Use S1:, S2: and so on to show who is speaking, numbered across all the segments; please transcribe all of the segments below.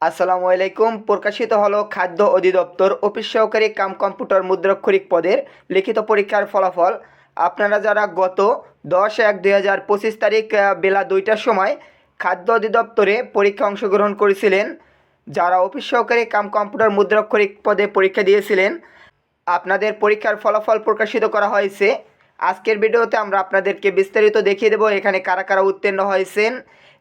S1: আসসালামু আলাইকুম। প্রকাশিত হলো খাদ্য অধিদপ্তর অফিস সহকারী কাম কম্পিউটার মুদ্রাক্ষরিক পদের লিখিত পরীক্ষার ফলাফল। আপনারা যারা গত 10-1-2025 তারিখ বেলা 2টার সময় খাদ্য অধিদপ্তরে পরীক্ষা অংশগ্রহণ করেছিলেন, যারা অফিস সহকারী কাম কম্পিউটার মুদ্রাক্ষরিক পদে পরীক্ষা দিয়েছিলেন, আপনাদের পরীক্ষার ফলাফল প্রকাশিত করা হয়েছে। আজকের ভিডিওতে আমরা আপনাদেরকে বিস্তারিত দেখিয়ে দেব এখানে কারা কারা উত্তীর্ণ হয়েছেন।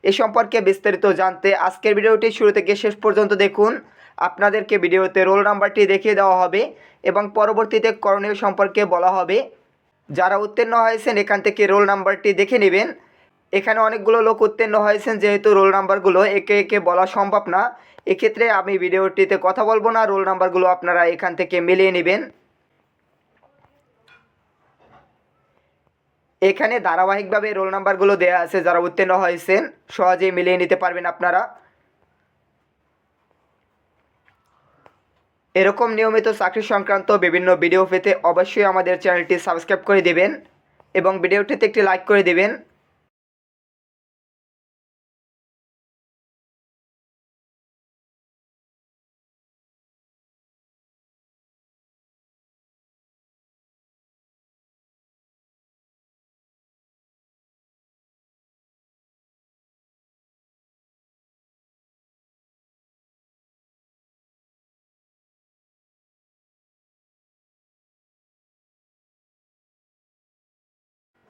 S1: এ সম্পর্কে বিস্তারিত জানতে আজকের ভিডিওটি শুরু থেকে শেষ পর্যন্ত দেখুন। আপনাদেরকে ভিডিওতে রোল নাম্বারটি দেখিয়ে দেওয়া হবে এবং পরবর্তীতে করণীয় সম্পর্কে বলা হবে। যারা উত্তীর্ণ হয়েছেন এখান থেকে রোল নাম্বারটি দেখে নেবেন। এখানে অনেকগুলো লোক উত্তীর্ণ হয়েছেন, যেহেতু রোল নাম্বারগুলো একে একে বলা সম্ভব না, এক্ষেত্রে আমি ভিডিওটিতে কথা বলবো না, রোল নাম্বারগুলো আপনারা এখান থেকে মিলিয়ে নেবেন। এখানে ধারাবাহিকভাবে রোল নাম্বারগুলো দেওয়া আছে, যারা উত্তীর্ণ হয়েছেন সহজেই মিলিয়ে নিতে পারবেন আপনারা। এরকম নিয়মিত চাকরি সংক্রান্ত বিভিন্ন ভিডিও পেতে অবশ্যই আমাদের চ্যানেলটি সাবস্ক্রাইব করে দেবেন এবং ভিডিওটিতে একটি লাইক করে দেবেন।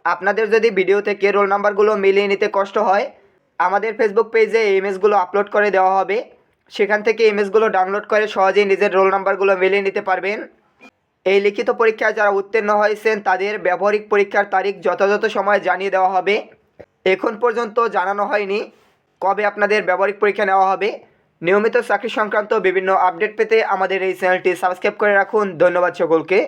S1: আপনাদের যদি ভিডিও থেকে রোল নাম্বারগুলো মিলিয়ে নিতে কষ্ট হয়, আমাদের ফেসবুক পেজে এই ইমেজগুলো আপলোড করে দেওয়া হবে, সেখান থেকে ইমেজগুলো ডাউনলোড করে সহজেই নিজের রোল নাম্বারগুলো মিলিয়ে নিতে পারবেন। এই লিখিত পরীক্ষায় যারা উত্তীর্ণ হয়েছেন তাদের ব্যবহারিক পরীক্ষার তারিখ যথাযথ সময়ে জানিয়ে দেওয়া হবে। এখন পর্যন্ত জানানো হয়নি কবে আপনাদের ব্যবহারিক পরীক্ষা নেওয়া হবে। নিয়মিত চাকরি সংক্রান্ত বিভিন্ন আপডেট পেতে আমাদের এই চ্যানেলটি সাবস্ক্রাইব করে রাখুন। ধন্যবাদ সকলকে।